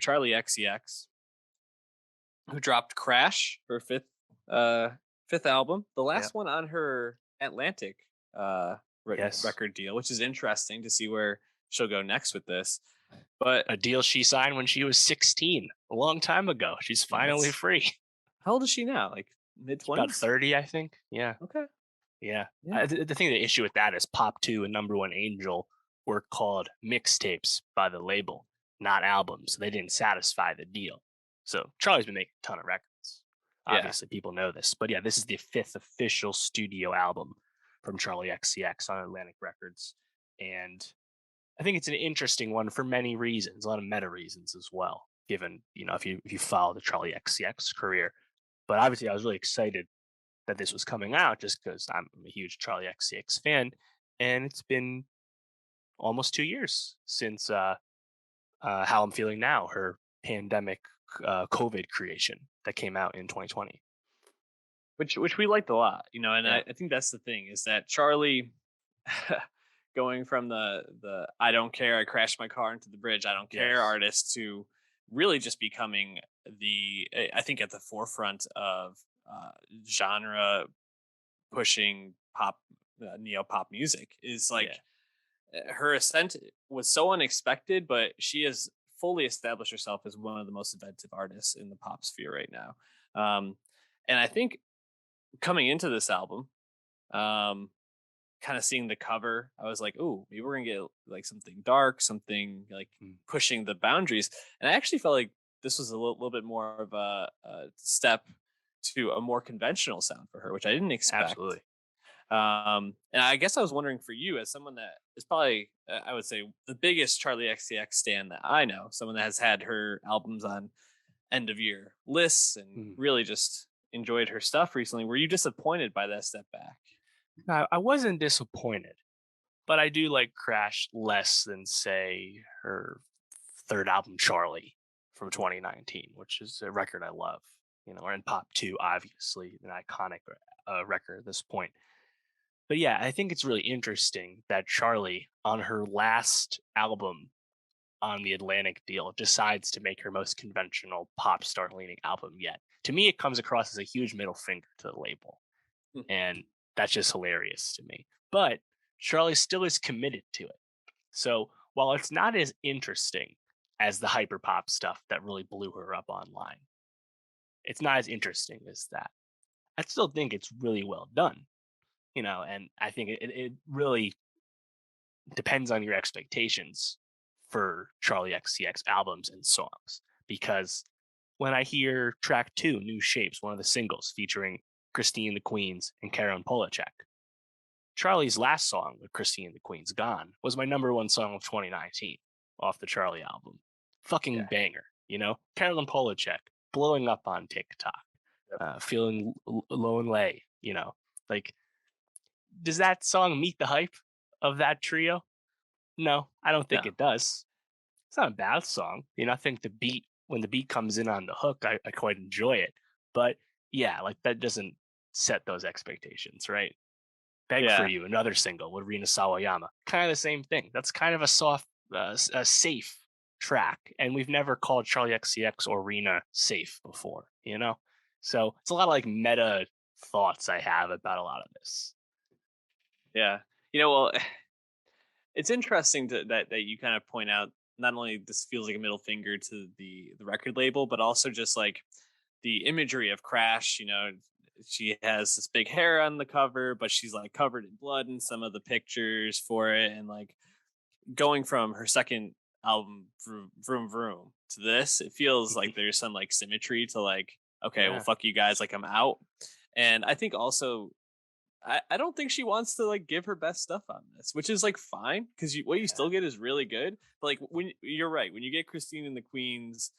Charli XCX, who dropped Crash, her fifth album, the Yeah. last one on her Atlantic Yes. record deal, which is interesting to see where she'll go next with this. But A deal she signed when she was 16, a long time ago. She's yeah, finally that's free. how old is she now? Like mid About 20s? 30, I think. Yeah. Okay. Yeah. Yeah. The thing, the issue with that is Pop 2 and Number One Angel were called mixtapes by the label, not albums. So they didn't satisfy the deal. So Charlie's been making a ton of records. Yeah. Obviously, people know this. But yeah, this is the fifth official studio album from Charli XCX on Atlantic Records. And I think it's an interesting one for many reasons, a lot of meta reasons as well, given, if you follow the Charli XCX career. But obviously, I was really excited that this was coming out just because I'm a huge Charli XCX fan. And it's been almost 2 years since How I'm Feeling Now, her pandemic COVID creation that came out in 2020. Which we liked a lot, and Yeah. I think that's the thing is that Charlie going from the I don't care, I crashed my car into the bridge, I don't care Yes. artist to really just becoming I think at the forefront of genre pushing pop neo pop music is like Yeah. her ascent was so unexpected, but she has fully established herself as one of the most inventive artists in the pop sphere right now. Um, and I think coming into this album, um, kind of seeing the cover, I was like, "Ooh, maybe we're gonna get like something dark, something like Mm. pushing the boundaries." And I actually felt like this was a little bit more of a step to a more conventional sound for her, which I didn't expect. Absolutely. And I guess I was wondering for you, as someone that is probably, I would say, the biggest Charlie XCX stan that I know, someone that has had her albums on end of year lists and Mm. really just enjoyed her stuff recently. Were you disappointed by that step back? I wasn't disappointed, but I do like Crash less than, say, her third album, Charlie, from 2019, which is a record I love. Or in Pop 2, obviously, an iconic record at this point. But yeah, I think it's really interesting that Charlie, on her last album on the Atlantic deal, decides to make her most conventional pop star leaning album yet. To me, it comes across as a huge middle finger to the label. And that's just hilarious to me. But Charlie still is committed to it. So while it's not as interesting as the hyperpop stuff that really blew her up online, it's not as interesting as that. I still think it's really well done, and I think it really depends on your expectations for Charlie XCX albums and songs. Because when I hear track two, New Shapes, one of the singles featuring Christine the Queens and Karen Polachek, Charlie's last song with Christine the Queen's Gone was my number one song of 2019 off the Charlie album. Fucking Yeah. banger, Carolyn Polachek blowing up on TikTok, Yep. feeling low and lay, like, does that song meet the hype of that trio? No, I don't think No. it does. It's not a bad song. I think when the beat comes in on the hook, I quite enjoy it. But yeah, like that doesn't set those expectations, right? Beg for Yeah. You, another single with Rina Sawayama. Kind of the same thing. That's kind of a soft, a safe track. And we've never called Charlie XCX or Rina safe before. So it's a lot of like meta thoughts I have about a lot of this. Yeah. Well, it's interesting that you kind of point out not only this feels like a middle finger to the record label, but also just like the imagery of Crash. She has this big hair on the cover, but she's like covered in blood in some of the pictures for it, and like going from her second album, Vroom Vroom, to this, it feels like Mhm. there's some like symmetry to like, okay, well, Yeah. fuck you guys, like I'm out. And I think also I don't think she wants to like give her best stuff on this, which is like fine because what you Yeah. still get is really good. But like when you're right, when you get Christine and the Queens,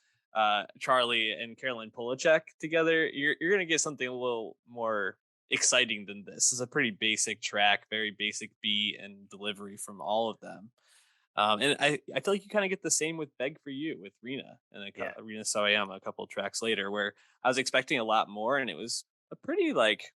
Charlie and Caroline Polachek together, you're gonna get something a little more exciting than this. It's a pretty basic track, very basic beat and delivery from all of them. And I feel like you kind of get the same with Beg for You with Rena and Yeah. Rena Sawayama a couple of tracks later, where I was expecting a lot more, and it was a pretty like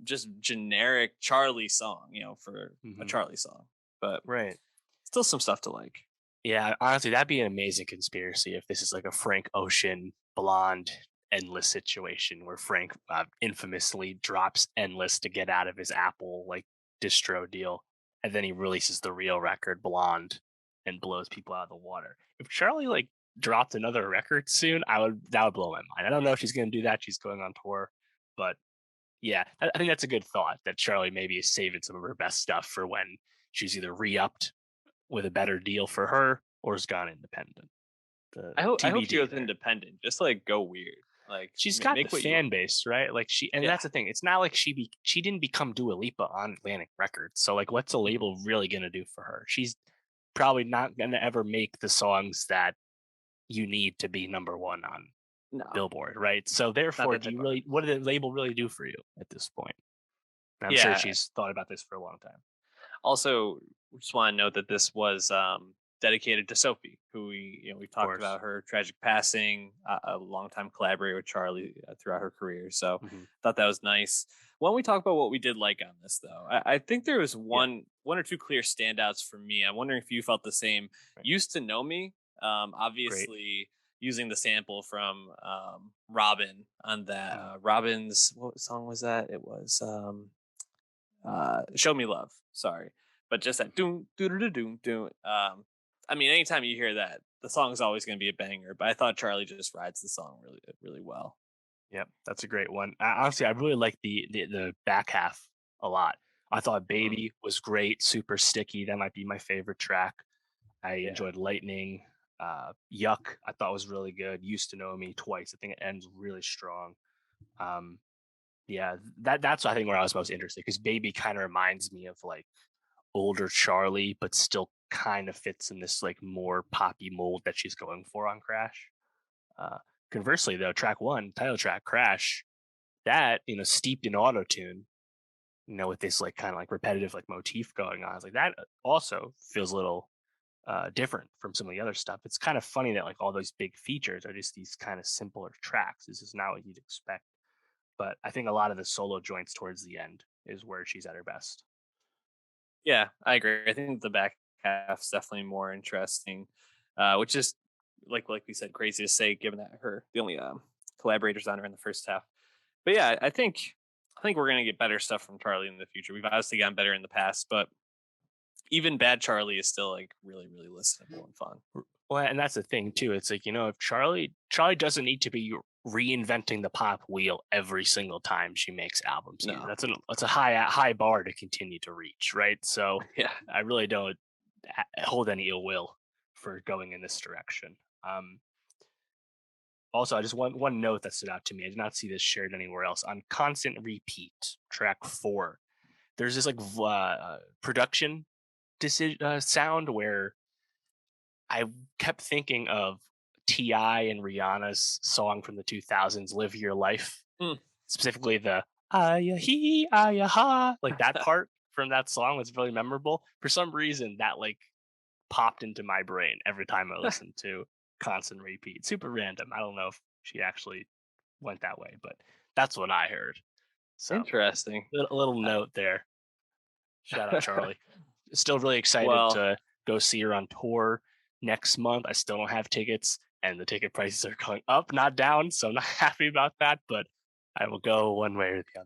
just generic Charlie song, for a Hmm. Charlie song, but Right. still some stuff to like. Yeah, honestly, that'd be an amazing conspiracy if this is like a Frank Ocean blonde endless situation where Frank infamously drops endless to get out of his Apple like distro deal, and then he releases the real record blonde and blows people out of the water. If Charlie like dropped another record soon, I would that would blow my mind. I don't know if she's going to do that. She's going on tour, but yeah, I think that's a good thought that Charlie maybe is saving some of her best stuff for when she's either re-upped with a better deal for her or has gone independent. The I hope she TBD goes there. independent. Just like go weird. Like She's got the make what you fan base, right? Like and yeah. that's the thing. It's not like she didn't become Dua Lipa on Atlantic Records. So like what's a Mhm. label really gonna do for her? She's probably not gonna ever make the songs that you need to be number one on No, Billboard, right? So not therefore, that do type you of really what artist. did the label really do for you at this point? And I'm sure Yeah. she's thought about this for a long time. Also, just want to note that this was dedicated to Sophie, who we've Of talked course. about her tragic passing, a longtime collaborator with Charlie throughout her career. So Hmm. thought that was nice. Why don't we talk about what we did like on this though? I think there was Yeah. one or two clear standouts for me. I'm wondering if you felt the same. Right. Used to know me, Great. obviously using the sample from Robin on that Mm. Robin's what song was that? It was "Show Me Love." Sorry, but just that doom doo doo doom doom. I mean, anytime you hear that, the song is always going to be a banger. But I thought Charlie just rides the song really well. Yep, that's a great one. Honestly, I really like the back half a lot. I thought Mhm. "Baby" was great, super sticky. That might be my favorite track. I Yeah, enjoyed "Lightning." "Yuck" I thought was really good. "Used to Know Me" twice. I think it ends really strong. Um, yeah, that's I think where I was most interested because "Baby" kind of reminds me of like older Charlie, but still kind of fits in this like more poppy mold that she's going for on Crash. Uh, Conversely, though, track one, title track "Crash," that steeped in auto tune, with this like kind of like repetitive like motif going on. It's like that also feels a little different from some of the other stuff. It's kind of funny that like all those big features are just these kind of simpler tracks. This is not what you'd expect. But I think a lot of the solo joints towards the end is where she's at her best. yeah, I agree. I think the back half's definitely more interesting, which is like we said, crazy to say given that her the only collaborators on her in the first half. But yeah, I think we're gonna get better stuff from Charlie in the future. We've obviously gotten better in the past, but even bad Charlie is still like really listenable and fun. Well, and that's the thing too. It's like, if Charlie doesn't need to be reinventing the pop wheel every single time she makes albums either. No. That's a high bar to continue to reach, right? So Yeah. I really don't hold any ill will for going in this direction. Also, I just one note that stood out to me. I did not see this shared anywhere else. On Constant Repeat, track 4, there's this like production sound where I kept thinking of Ti and Rihanna's song from the 2000s, "Live Your Life," Mm. specifically the "Aya he aya ha," like that part from that song was really memorable. For some reason, that like popped into my brain every time I listened to Constant Repeat. Super random. I don't know if she actually went that way, but that's what I heard. So, Interesting. little Uh, note there. Shout out Charlie. Still really excited well, to go see her on tour next month. I still don't have tickets, and the ticket prices are going up, not down. So I'm not happy about that, but I will go one way or the other.